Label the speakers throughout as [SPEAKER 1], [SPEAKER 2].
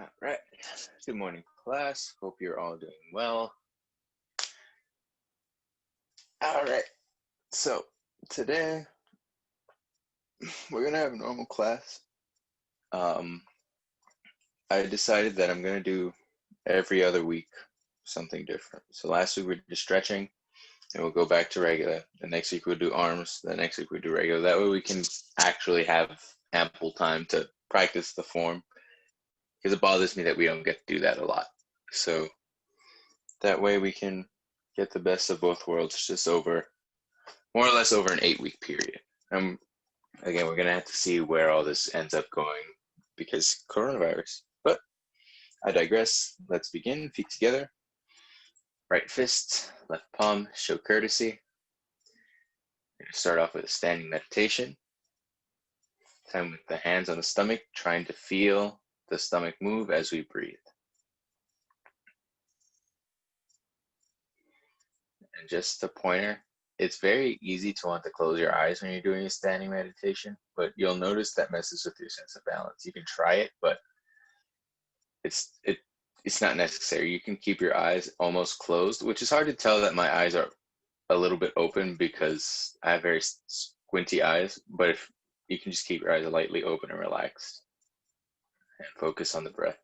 [SPEAKER 1] All right. Good morning, class. Hope you're all doing well. All right. So today we're gonna have a normal class. Um, I decided that I'm gonna do every other week something different. So last week we did stretching, and we'll go back to regular. The next week we'll do arms. The next week we do regular. That way we can actually have ample time to practice the form. Because it bothers me that we don't get to do that a lot. So that way we can get the best of both worlds just over more or less over an 8-week period. Again, we're gonna have to see where all this ends up going because coronavirus. But I digress. Let's begin. Feet together. Right fist, left palm. Show courtesy. We're gonna start off with a standing meditation. Time with the hands on the stomach, trying to feel the stomach move as we breathe. And just a pointer, it's very easy to want to close your eyes when you're doing a standing meditation, but you'll notice that messes with your sense of balance. You can try it, but it's it it's not necessary. You can keep your eyes almost closed, which is hard to tell that my eyes are a little bit open because I have very squinty eyes, but if you can just keep your eyes lightly open and relaxed and focus on the breath.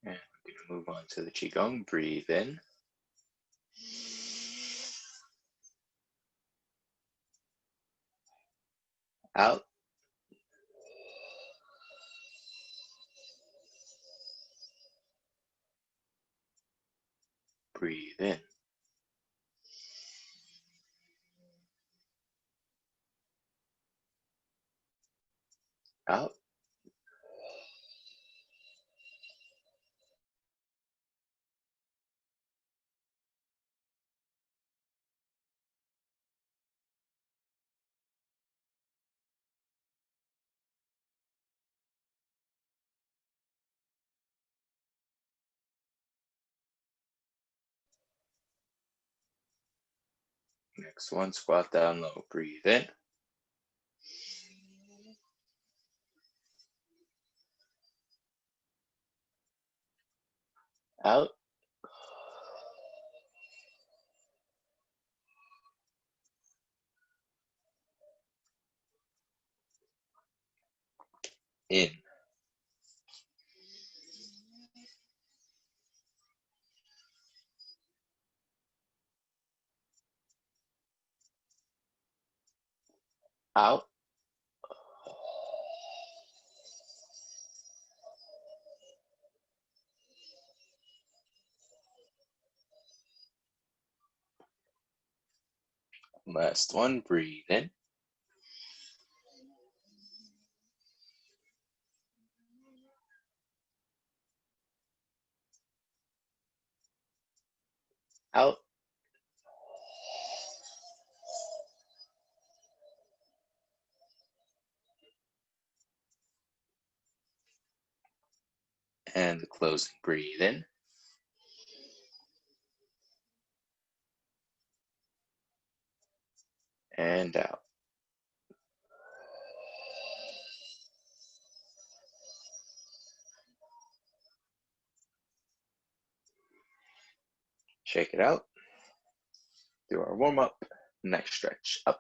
[SPEAKER 1] And we're going to move on to the Qigong. Breathe in, out, breathe in, out. Next one, squat down low. Breathe in, out, in, out, Last one, breathe in. Out. And the closing, breathe in. And out. Shake it out. Do our warm up. Neck stretch. Up.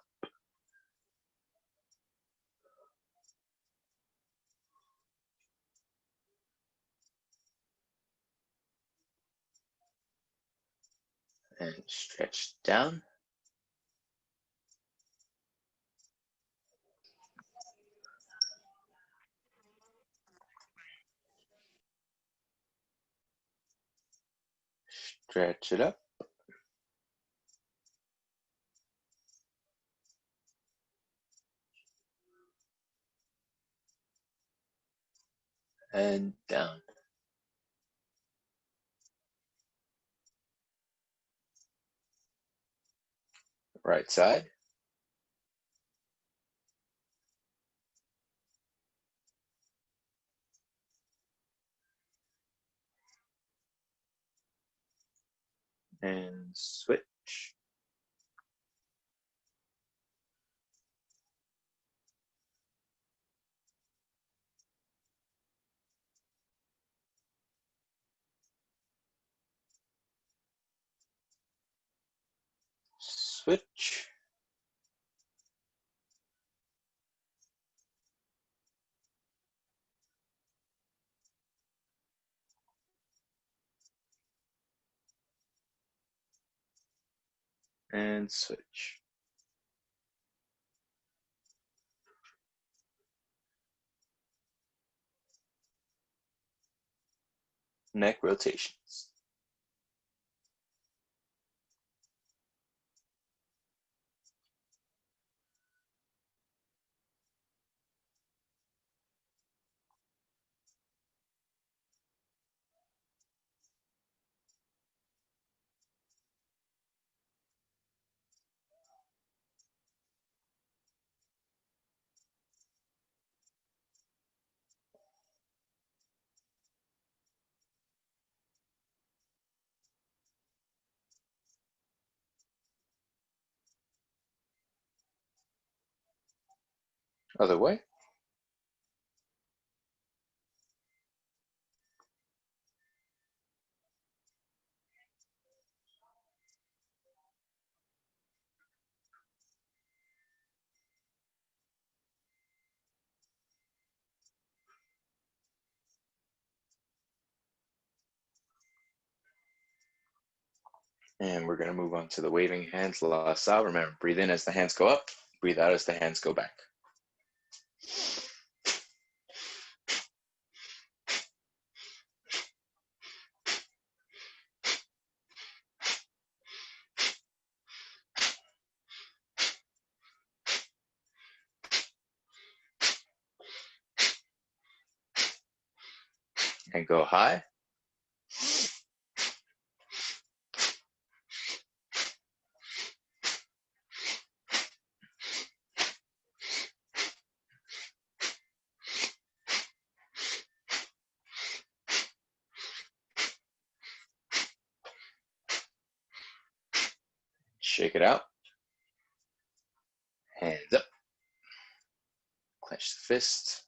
[SPEAKER 1] And stretch down. Stretch it up. And down. Right side. And switch. Switch. And switch. Neck rotations. Other way. And we're going to move on to the waving hands, la sa. Remember, breathe in as the hands go up, breathe out as the hands go back. And go high. Shake it out. Hands up. Clench the fist.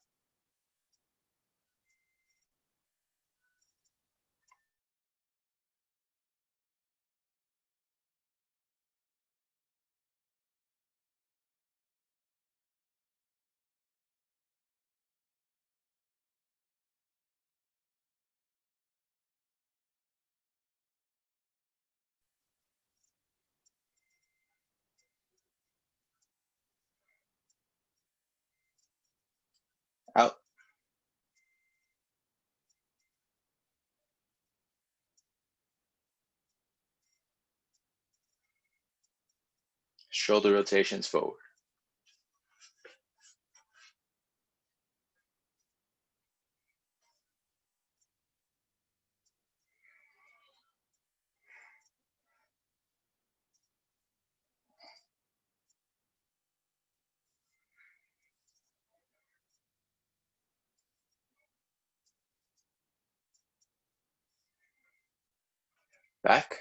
[SPEAKER 1] Shoulder rotations forward. Back.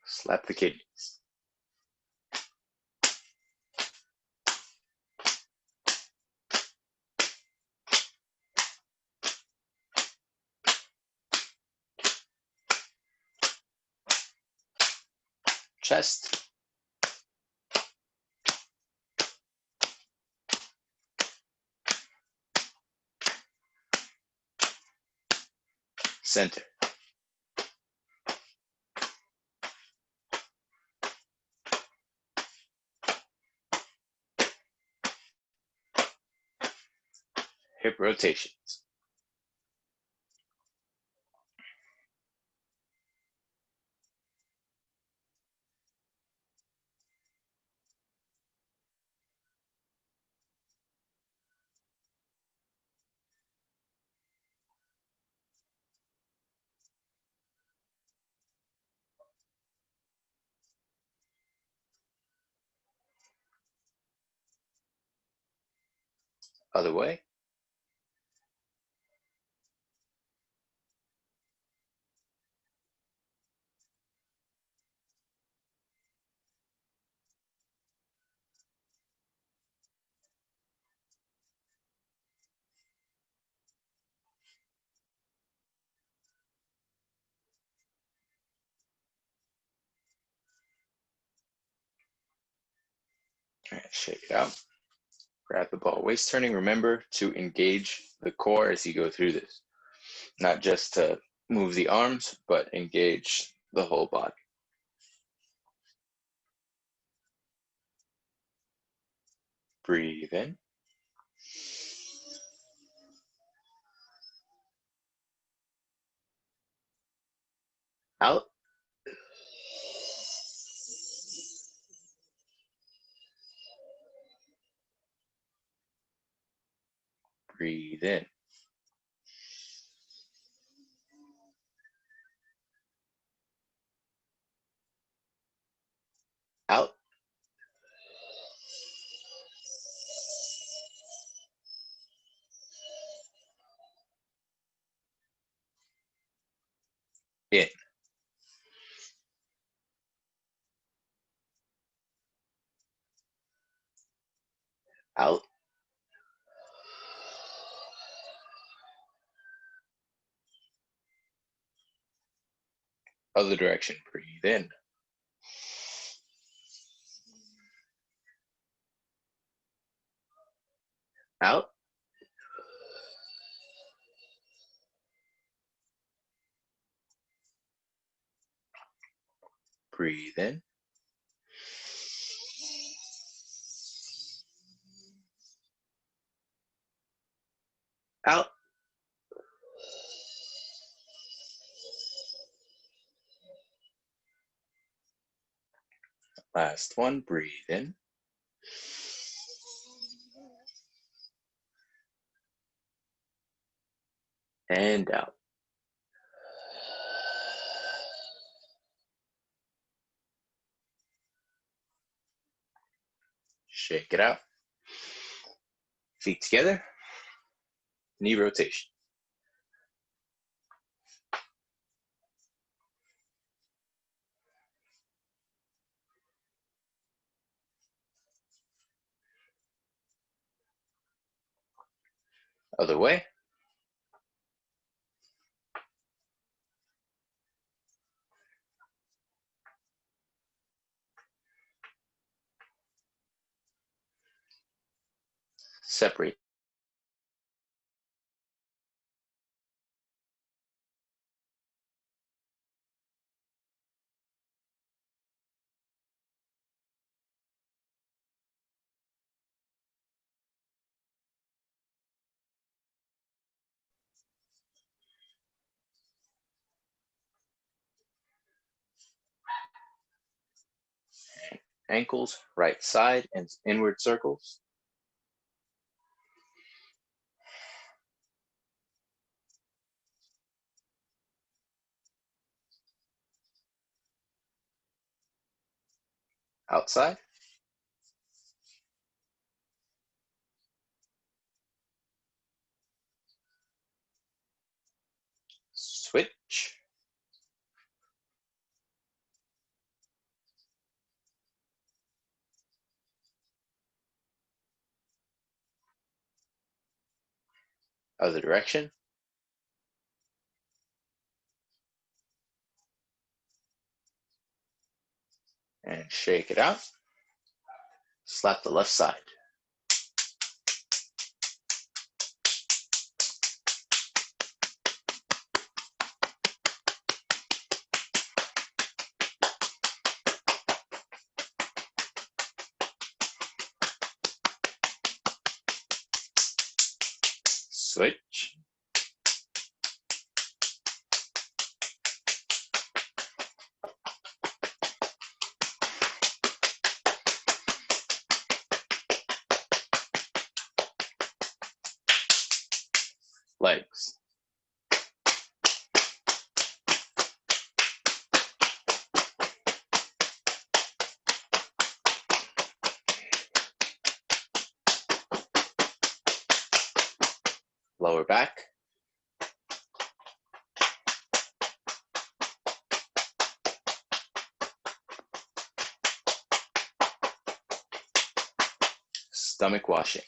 [SPEAKER 1] Slap the kidneys. Chest. Center. Hip rotations. Other way. All right, shake it out. Grab the ball. Waist turning, remember to engage the core as you go through this. Not just to move the arms, but engage the whole body. Breathe in. Out. Breathe in. Out. In. Out. Other direction. Breathe in. Out. Breathe in. Out. Last one. Breathe in. And out. Shake it out. Feet together. Knee rotation. Other way. Separate ankles, right side, and inward circles. Outside. Switch. Other direction. And shake it out. Slap the left side. Switch. Legs. Lower back. Stomach washing.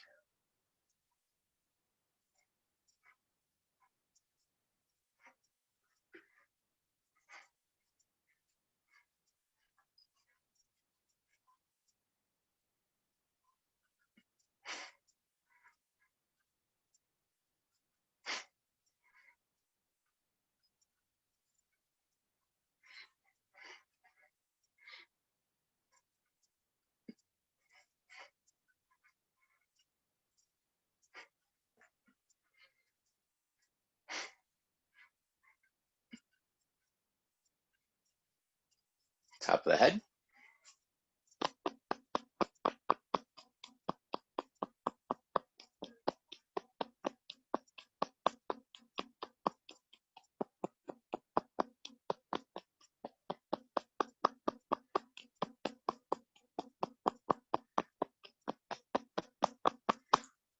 [SPEAKER 1] Top of the head.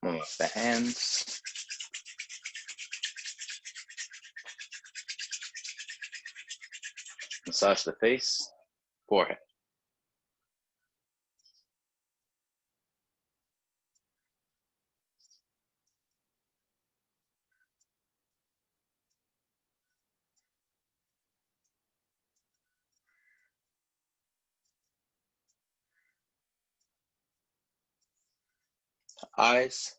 [SPEAKER 1] Move the hands. Massage the face, forehead. Eyes.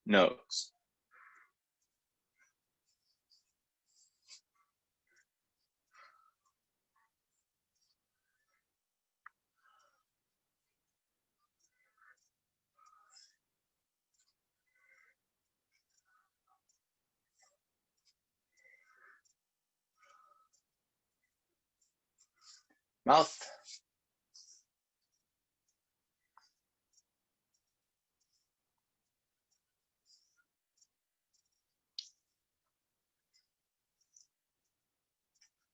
[SPEAKER 1] Nose. Mouth.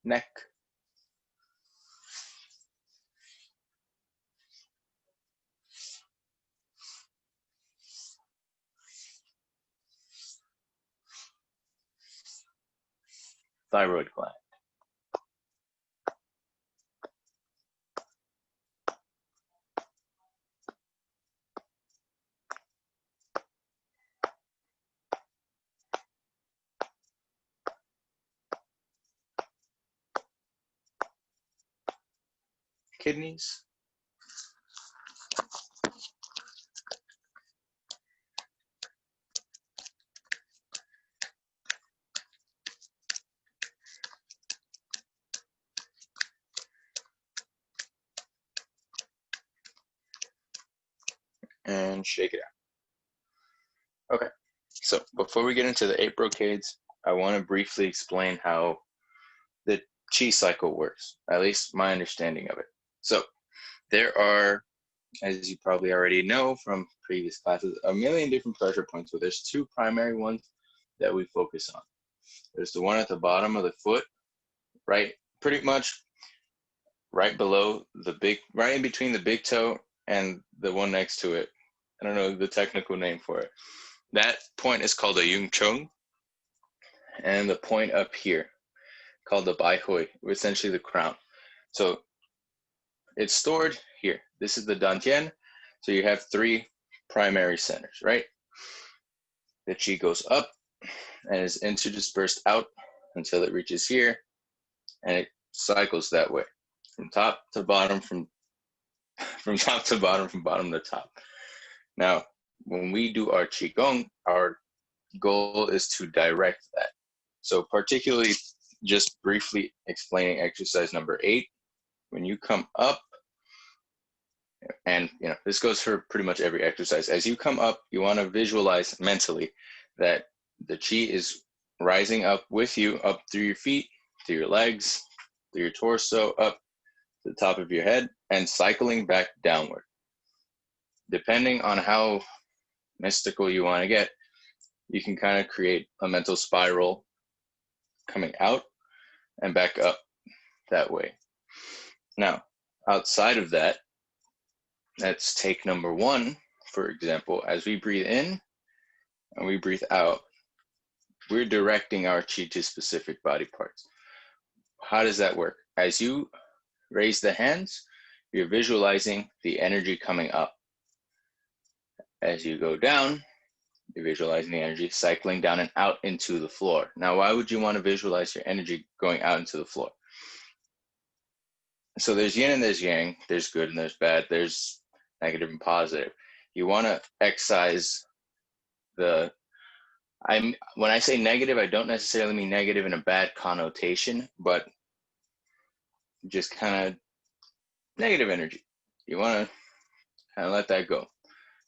[SPEAKER 1] Neck. Thyroid gland. Kidneys. and shake it out. Okay, so before we get into the 8 brocades, I want to briefly explain how the chi cycle works, at least my understanding of it. So there are, as you probably already know from previous classes, a million different pressure points, but there's 2 primary ones that we focus on. There's the one at the bottom of the foot, right, pretty much right below the right in between the big toe and the one next to it. I don't know the technical name for it. That point is called a yung chung, and the point up here called the bai hui, essentially the crown. So it's stored here. This is the dantian. So you have 3 primary centers, right? The chi goes up and is interdispersed out until it reaches here, and it cycles that way from top to bottom, from top to bottom, from bottom to top. Now, when we do our qigong, our goal is to direct that. So particularly, just briefly explaining exercise number 8, when you come up, and this goes for pretty much every exercise. As you come up, you want to visualize mentally that the chi is rising up with you, up through your feet, through your legs, through your torso, up to the top of your head, and cycling back downward. Depending on how mystical you want to get, you can kind of create a mental spiral coming out and back up that way. Now, outside of that, let's take number 1, for example. As we breathe in and we breathe out, we're directing our chi to specific body parts. How does that work? As you raise the hands, you're visualizing the energy coming up. As you go down, you're visualizing the energy cycling down and out into the floor. Now, why would you want to visualize your energy going out into the floor? So there's yin and there's yang, there's good and there's bad, there's negative and positive. You want to excise when I say negative, I don't necessarily mean negative in a bad connotation, but just kind of negative energy. You want to kind of let that go.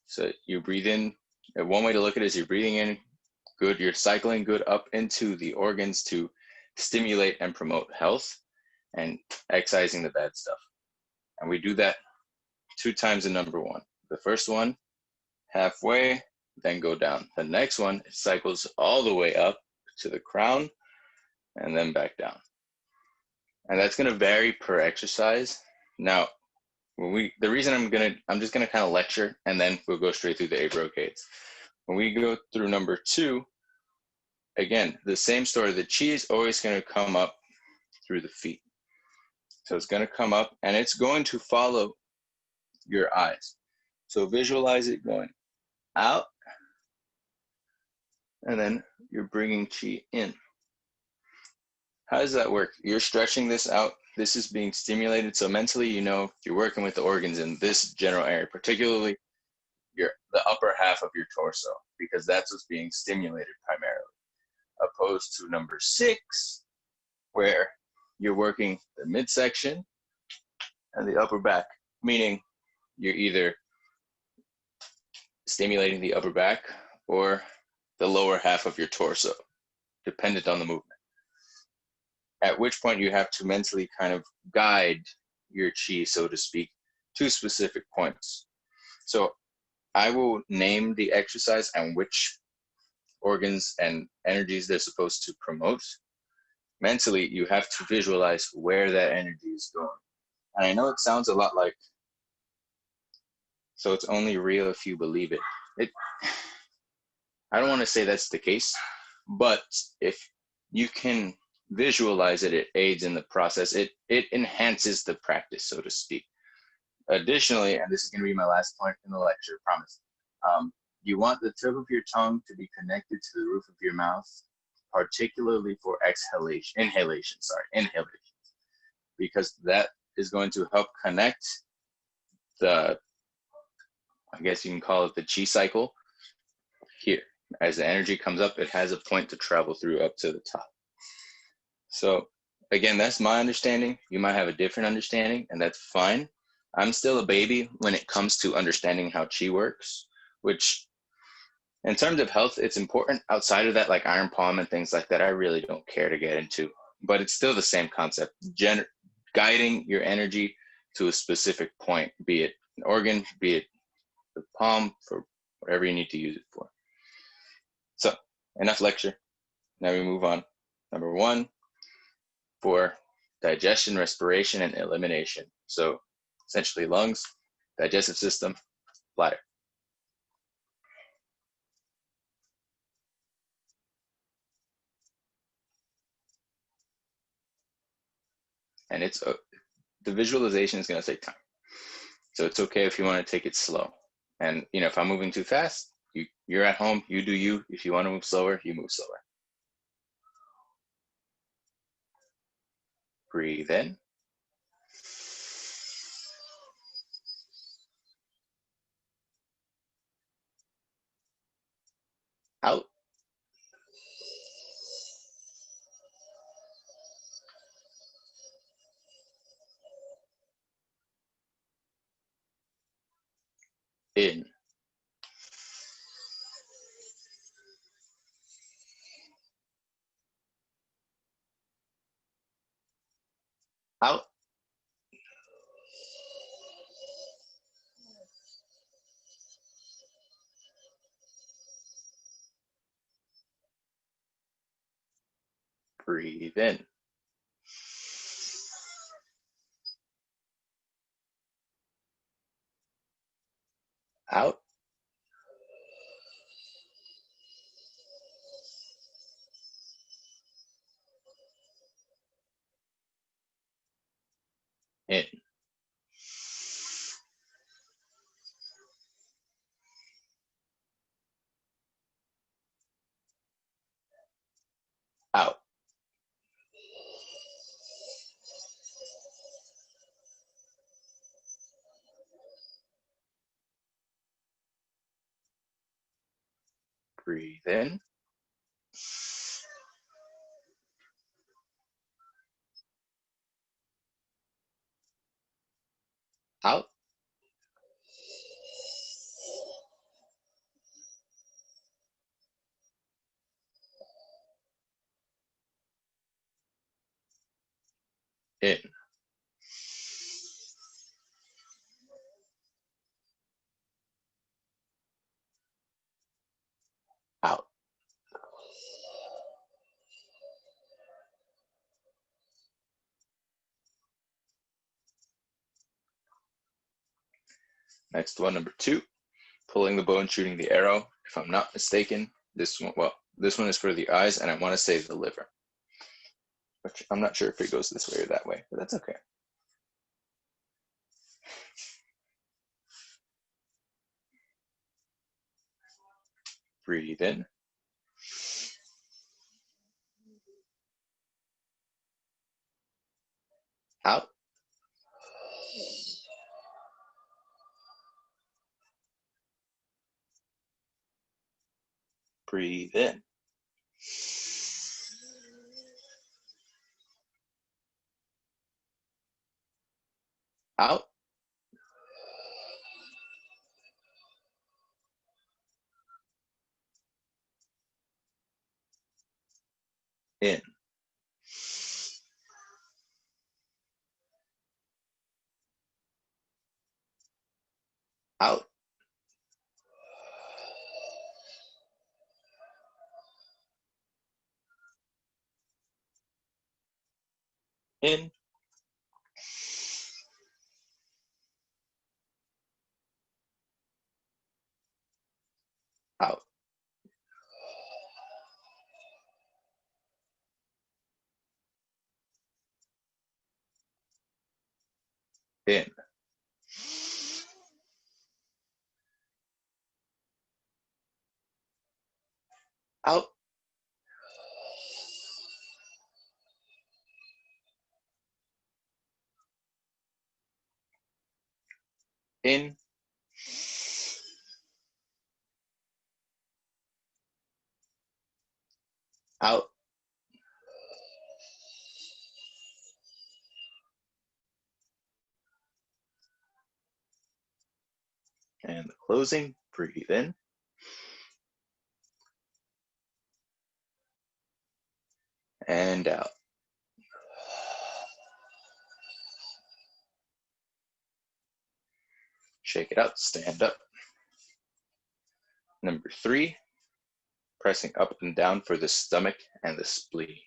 [SPEAKER 1] So you breathe in. One way to look at it is you're breathing in good, you're cycling good up into the organs to stimulate and promote health, and excising the bad stuff. And we do that 2 times in number 1. The first one, halfway, then go down. The next one, it cycles all the way up to the crown and then back down. And that's going to vary per exercise. Now, the reason I'm just gonna kind of lecture, and then we'll go straight through the 8 brocades. When we go through number 2, again, the same story. The chi is always going to come up through the feet. So it's going to come up and it's going to follow your eyes. So visualize it going out, and then you're bringing chi in. How does that work? You're stretching this out. This is being stimulated. So mentally, you're working with the organs in this general area, particularly the upper half of your torso, because that's what's being stimulated primarily, opposed to number 6, where you're working the midsection and the upper back, meaning you're either stimulating the upper back or the lower half of your torso, dependent on the movement. At which point you have to mentally kind of guide your chi, so to speak, to specific points. So I will name the exercise and which organs and energies they're supposed to promote. Mentally, you have to visualize where that energy is going. And I know it sounds a lot like, so it's only real if you believe it. I don't want to say that's the case, but if you can visualize it, it aids in the process. It enhances the practice, so to speak. Additionally, and this is going to be my last point in the lecture, promise. You want the tip of your tongue to be connected to the roof of your mouth, particularly for inhalation, because that is going to help connect I guess you can call it the chi cycle here. As the energy comes up, it has a point to travel through up to the top. So again, that's my understanding. You might have a different understanding, and that's fine. I'm still a baby when it comes to understanding how chi works. which in terms of health, it's important. Outside of that, like iron palm and things like that, I really don't care to get into, but it's still the same concept. Guiding your energy to a specific point, be it an organ, be it the palm, for whatever you need to use it for. So enough lecture. Now we move on. Number 1, for digestion, respiration, and elimination. So essentially lungs, digestive system, bladder. And it's the visualization is going to take time. So it's okay if you want to take it slow. And if I'm moving too fast, you're at home, you do you. If you want to move slower, you move slower. Breathe in. Out. In. Out. Breathe in. Out. In. Out. Breathe in. Out. In. Out. Next one, number 2, pulling the bow and shooting the arrow. If I'm not mistaken, this one is for the eyes, and I want to say the liver. Which I'm not sure if it goes this way or that way, but that's okay. Breathe in. Out. Breathe in. Out. In. Out. In. Out. In. Out. In. Out. And the closing Breathe in. And out. Shake it out, stand up. Number 3, pressing up and down for the stomach and the spleen.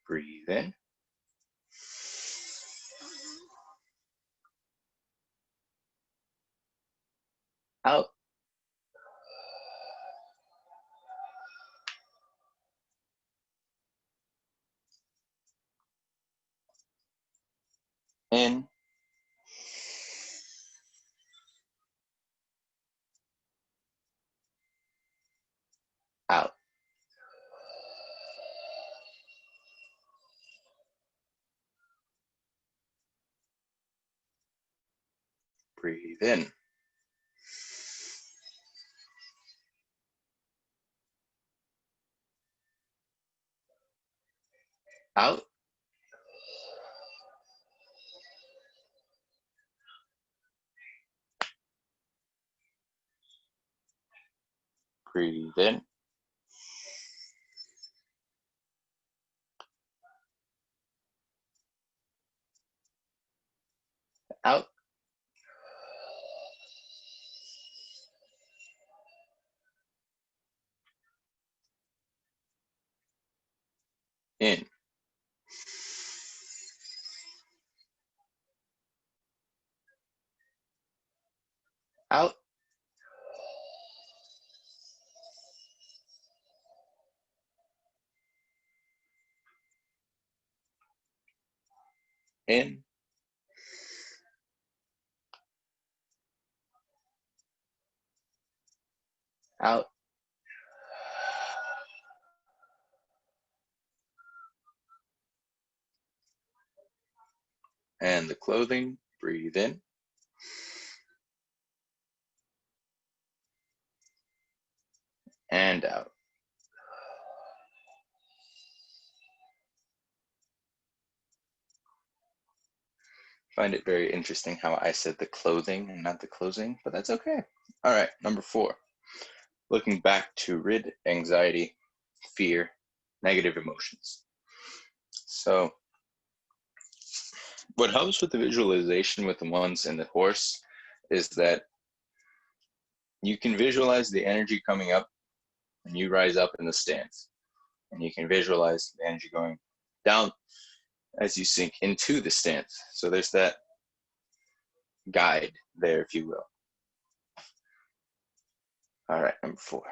[SPEAKER 1] Breathe in. Out. In. Out. Breathe in. Out. Breathe in. Out. In. Out. In. Out. And the clothing. Breathe in. And out. Find it very interesting how I said the clothing and not the closing, but that's okay. All right, number 4. Looking back to rid anxiety, fear, negative emotions. So what helps with the visualization with the ones and the horse is that you can visualize the energy coming up and you rise up in the stance. And you can visualize the energy going down as you sink into the stance. So there's that guide there, if you will. All right, number 4.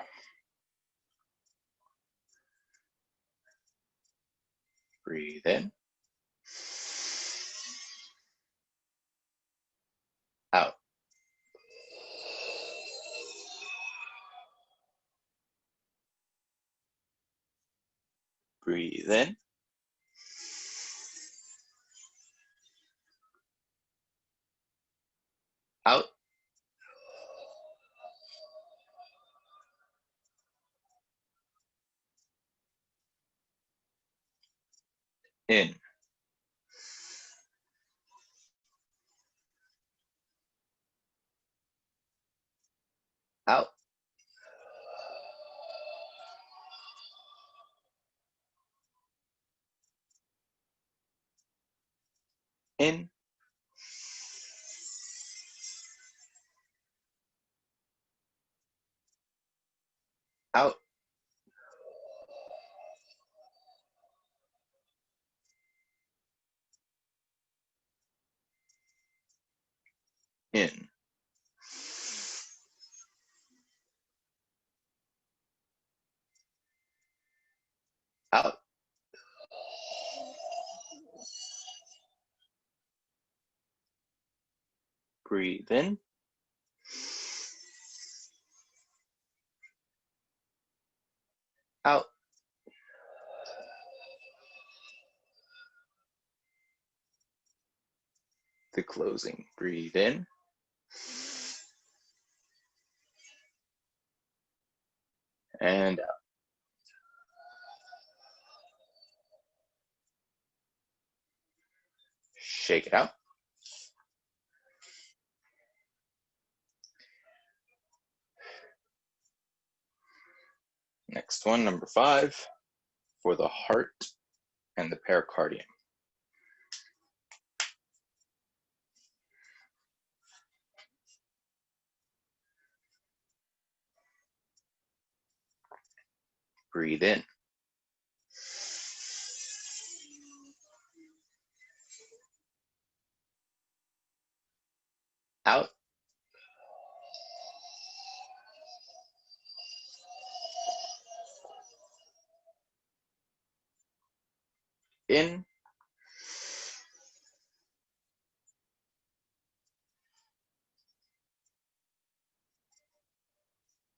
[SPEAKER 1] Breathe in. Out. Breathe in. Out. In. Out. In. Out. In. Out. Breathe in. Out. The closing. Breathe in. Shake it out. Next one, number 5, for the heart and the pericardium. Breathe in. Out. In.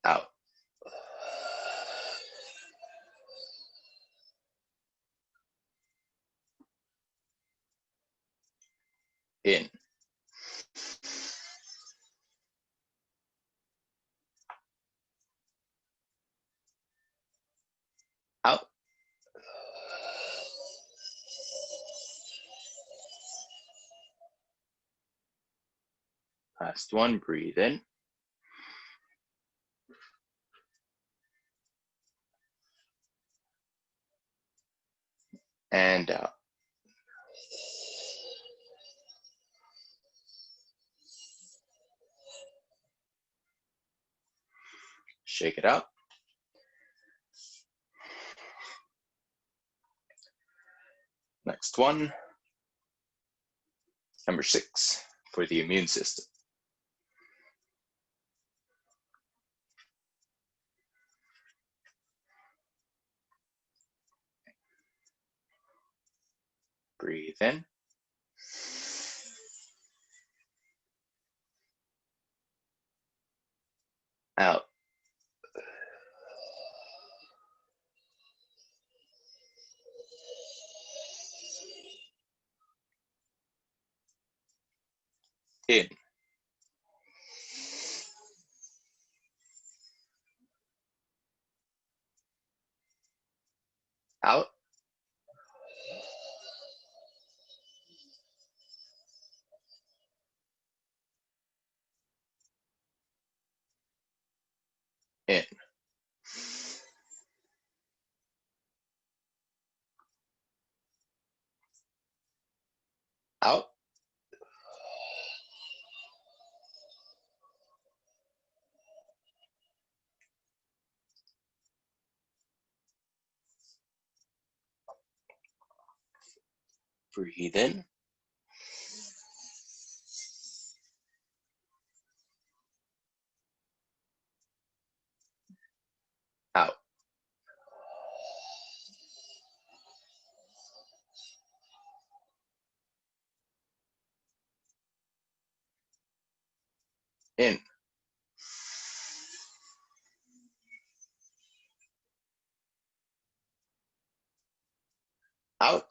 [SPEAKER 1] Out. In. Out. Last one, breathe in. And out. Shake it out. Next one, number 6, for the immune system. Breathe in. Out. In. Out. In. Out. Breathe in. Out. In. Out.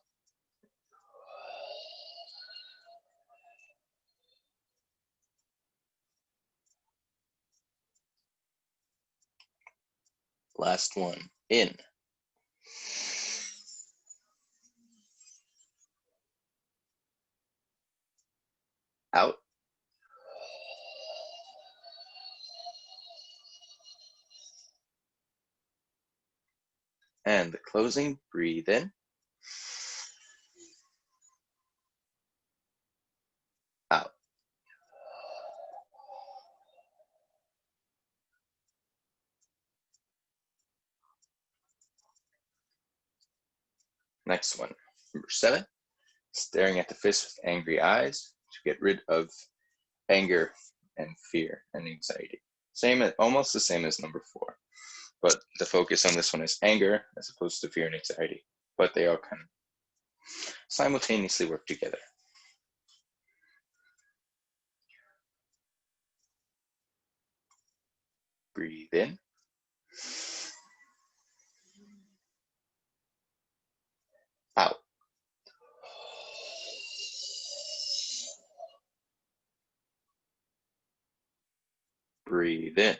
[SPEAKER 1] Last one, in. Out. And the closing, breathe in. Out. Next one, number 7, staring at the fist with angry eyes to get rid of anger and fear and anxiety. Almost the same as number 4, but the focus on this one is anger as opposed to fear and anxiety, but they all kind of simultaneously work together. Breathe in. Out. Breathe in.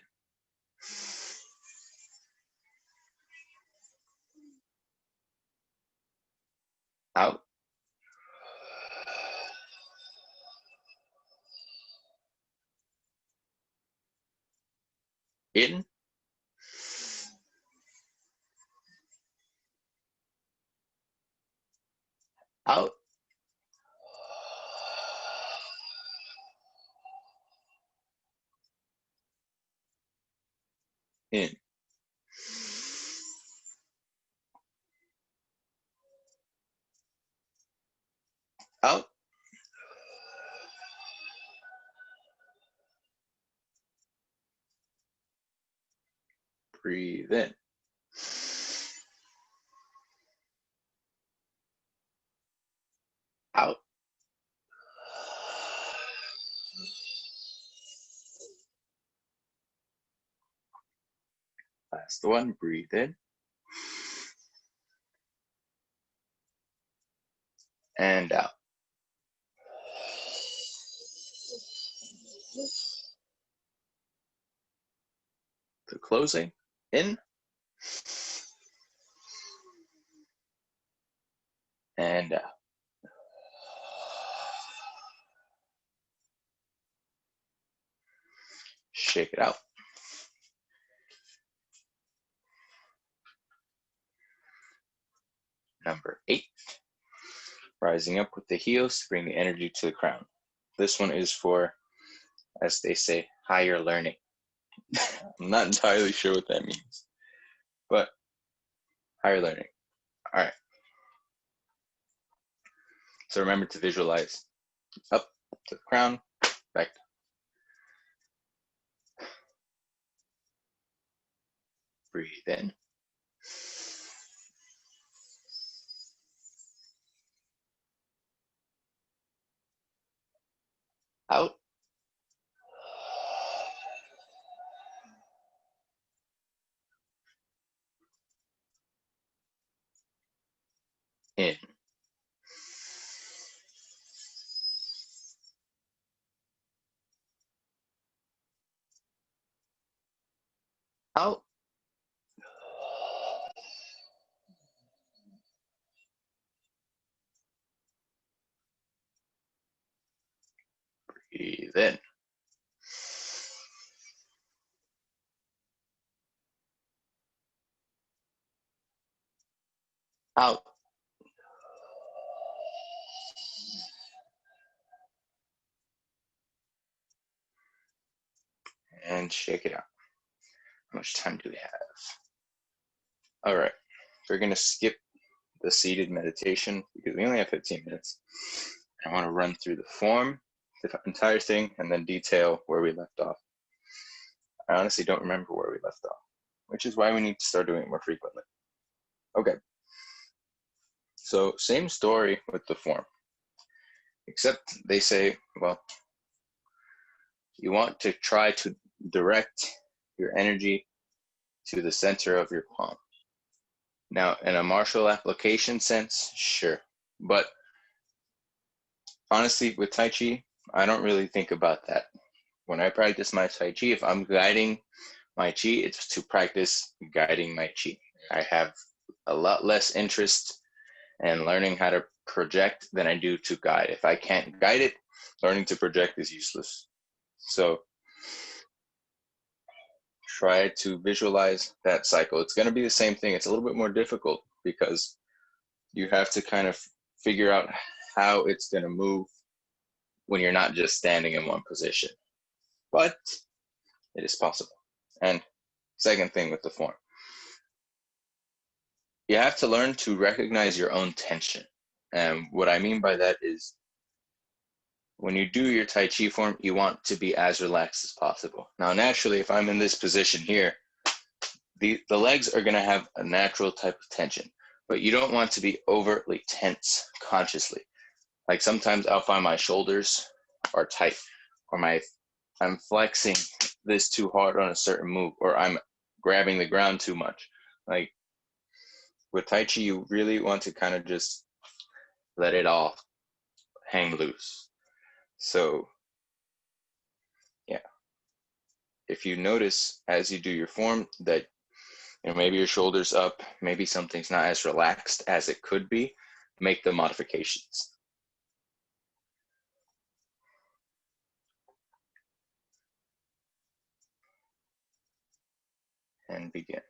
[SPEAKER 1] Out. In, out, in, out, breathe in, out, last one, breathe in, and out. The closing, in, and out. Shake it out. Number 8, rising up with the heels to bring the energy to the crown. This one is for, as they say, higher learning. I'm not entirely sure what that means, but higher learning. All right. So remember to visualize up to the crown, back. Breathe in. Out. In. Out. Breathe in. Out. And shake it out. How much time do we have? All right. We're going to skip the seated meditation because we only have 15 minutes. I want to run through the form, the entire thing, and then detail where we left off. I honestly don't remember where we left off, which is why we need to start doing it more frequently. Okay. So same story with the form, except they say, well, you want to try to direct your energy to the center of your palm. Now, in a martial application sense, sure. But honestly, with Tai Chi, I don't really think about that. When I practice my Tai Chi, if I'm guiding my Chi, it's to practice guiding my Chi. I have a lot less interest in learning how to project than I do to guide. If I can't guide it, learning to project is useless. So try to visualize that cycle. It's going to be the same thing. It's a little bit more difficult because you have to kind of figure out how it's going to move when you're not just standing in one position. But it is possible. And second thing with the form, you have to learn to recognize your own tension. And what I mean by that is when you do your Tai Chi form, you want to be as relaxed as possible. Now, naturally, if I'm in this position here, the legs are going to have a natural type of tension, but you don't want to be overtly tense consciously. Like sometimes I'll find my shoulders are tight, or I'm flexing this too hard on a certain move, or I'm grabbing the ground too much. Like with Tai Chi, you really want to kind of just let it all hang loose. So yeah, if you notice as you do your form that maybe your shoulders up, maybe something's not as relaxed as it could be, make the modifications. and begin.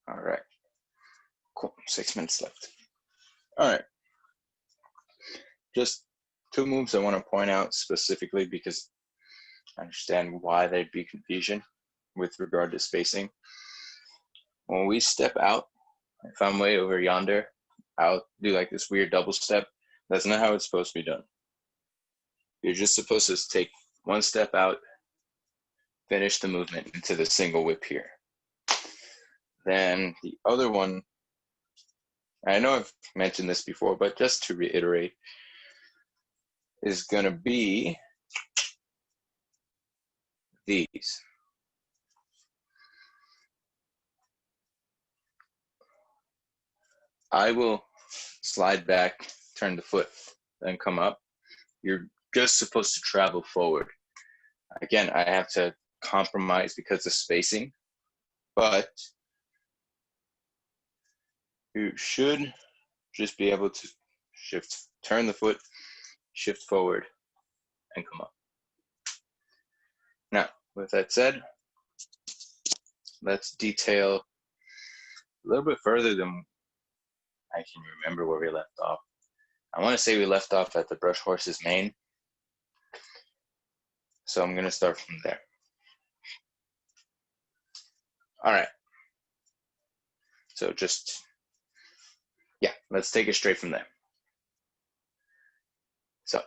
[SPEAKER 1] All right, cool, 6 minutes left. All right, just two moves I want to point out specifically because I understand why there'd be confusion with regard to spacing. When we step out, if I'm way over yonder, I'll do like this weird double step. That's not how it's supposed to be done. You're just supposed to take one step out, finish the movement into the single whip here. Then the other one, I know I've mentioned this before, but just to reiterate, is going to be these. I will slide back, turn the foot, then come up. You're just supposed to travel forward. Again, I have to compromise because of spacing, but you should just be able to shift, turn the foot, shift forward, and come up. Now, with that said, let's detail a little bit further than I can remember where we left off. I want to say we left off at the brush horse's mane. So I'm going to start from there. All right. So just, yeah, let's take it straight from there. So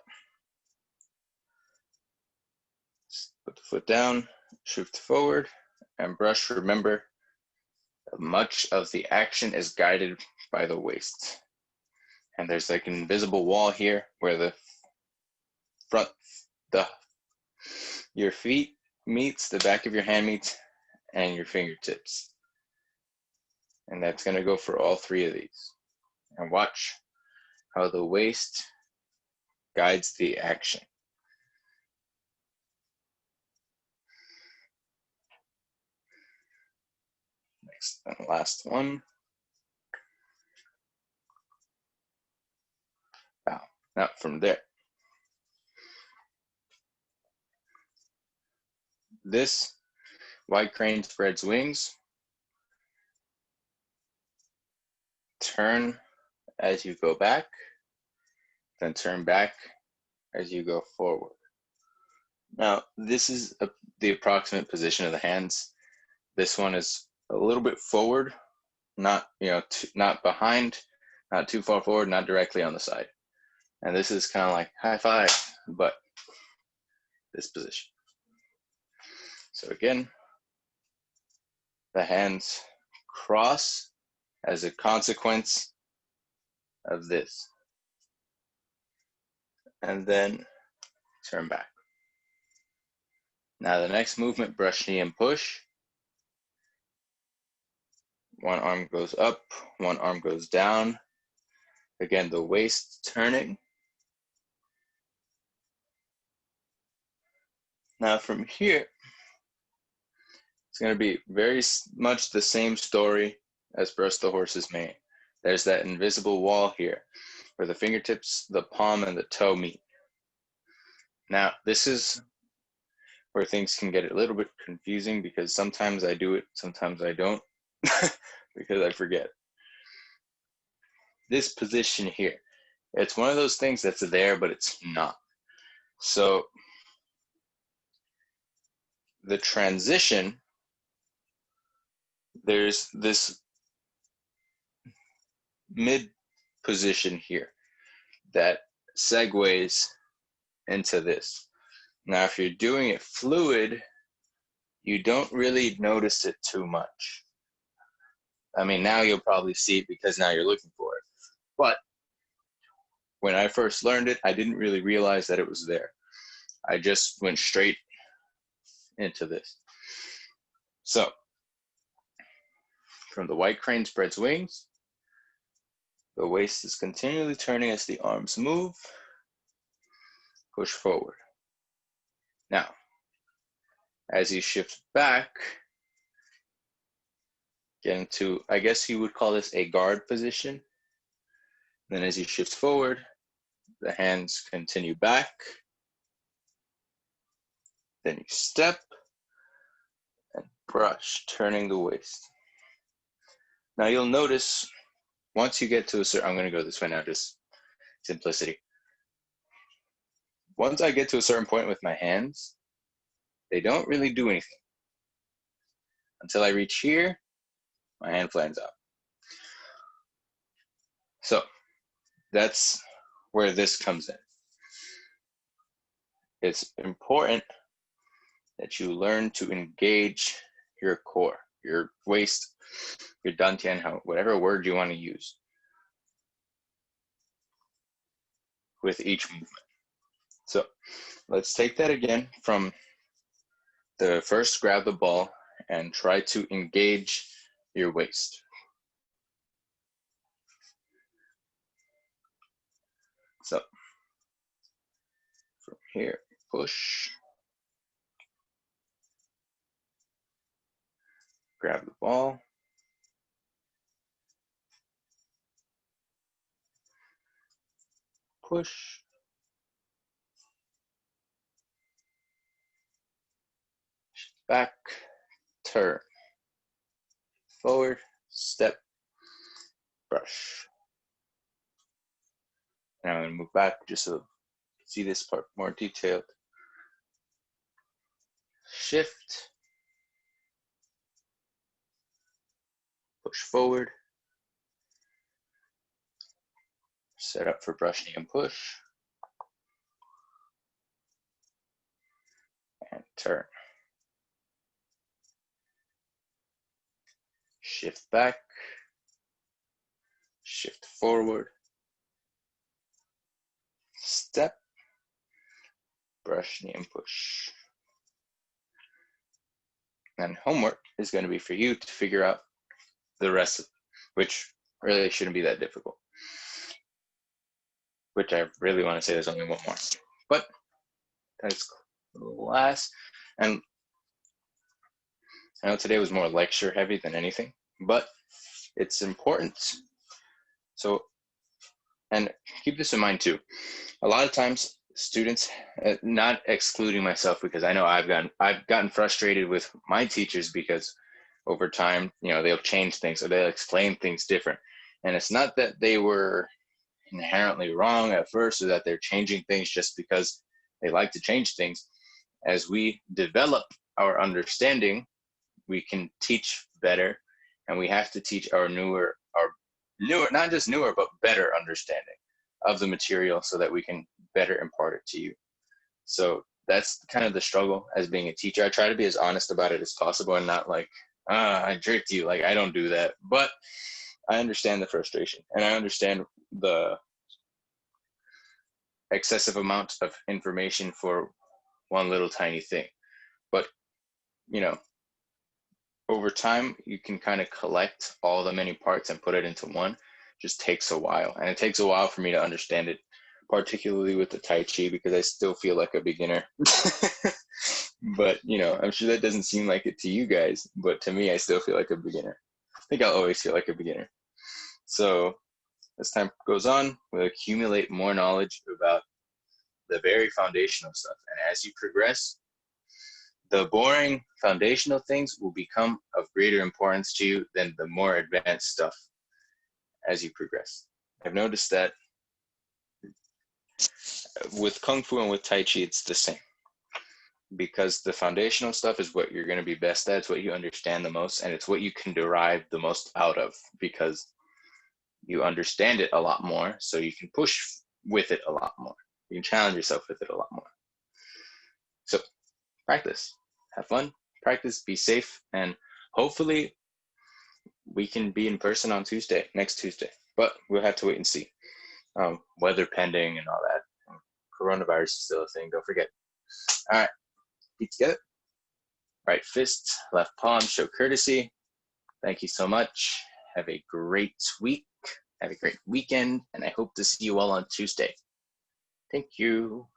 [SPEAKER 1] put the foot down, shift forward, and brush. Remember, much of the action is guided by the waist. And there's like an invisible wall here where the front, your feet meets, the back of your hand meets, and your fingertips. And that's going to go for all three of these. And watch how the waist guides the action. Next and last one. Now from there, this white crane spreads wings. Turn as you go back, then turn back as you go forward. Now, this is the approximate position of the hands. This one is a little bit forward, not not behind, not too far forward, not directly on the side. And this is kind of like high five, but this position. So again, the hands cross as a consequence of this. And then turn back. Now the next movement, brush knee and push. One arm goes up, one arm goes down. Again, the waist turning. Now from here, it's going to be very much the same story as brush the horse's mane. There's that invisible wall here where the fingertips, the palm, and the toe meet. Now, this is where things can get a little bit confusing because sometimes I do it, sometimes I don't, because I forget. This position here, it's one of those things that's there, but it's not. So the transition, there's this mid position here that segues into this. Now, if you're doing it fluid, you don't really notice it too much. I mean, now you'll probably see it because now you're looking for it. But when I first learned it, I didn't really realize that it was there. I just went straight into this. So, from the white crane spreads wings, the waist is continually turning as the arms move. Push forward. Now, as you shift back, get into, I guess you would call this a guard position. Then as you shift forward, the hands continue back. Then you step and brush, turning the waist. Now you'll notice once you get to a certain, I'm going to go this way now, just simplicity. Once I get to a certain point with my hands, they don't really do anything. Until I reach here, my hand flattens out. So that's where this comes in. It's important that you learn to engage your core, your waist, your dantian, whatever word you want to use with each movement. So let's take that again from the first grab the ball and try to engage your waist. So from here, push, grab the ball, push, back, turn, forward, step, brush. Now I'm going to move back just so you see this part more detailed. Shift, push forward, set up for brush, knee, and push, and turn. Shift back, shift forward, step, brush, knee, and push. And homework is going to be for you to figure out the rest of it, which really shouldn't be that difficult. Which I really want to say there's only one more. But that's class. And I know today was more lecture heavy than anything, but it's important. So, and keep this in mind too. A lot of times students, not excluding myself, because I know I've gotten frustrated with my teachers because over time, they'll change things or they'll explain things different. And it's not that they were inherently wrong at first or that they're changing things just because they like to change things. As we develop our understanding, we can teach better, and we have to teach our newer, not just newer, but better understanding of the material so that we can better impart it to you. So that's kind of the struggle as being a teacher. I try to be as honest about it as possible and not like, I tricked you. Like, I don't do that. But I understand the frustration, and I understand the excessive amount of information for one little tiny thing. But, over time, you can kind of collect all the many parts and put it into one. It just takes a while. And it takes a while for me to understand it, particularly with the Tai Chi, because I still feel like a beginner. But, I'm sure that doesn't seem like it to you guys, but to me, I still feel like a beginner. I think I'll always feel like a beginner. So as time goes on, we'll accumulate more knowledge about the very foundational stuff. And as you progress, the boring foundational things will become of greater importance to you than the more advanced stuff as you progress. I've noticed that with Kung Fu and with Tai Chi, it's the same. Because the foundational stuff is what you're going to be best at. It's what you understand the most, and it's what you can derive the most out of because you understand it a lot more, so you can push with it a lot more. You can challenge yourself with it a lot more. So practice, have fun, practice, be safe, and hopefully we can be in person on next Tuesday. But we'll have to wait and see. Weather pending and all that. Coronavirus is still a thing, don't forget. All right, feet together. Right fist, left palm, show courtesy. Thank you so much. Have a great week. Have a great weekend, and I hope to see you all on Tuesday. Thank you.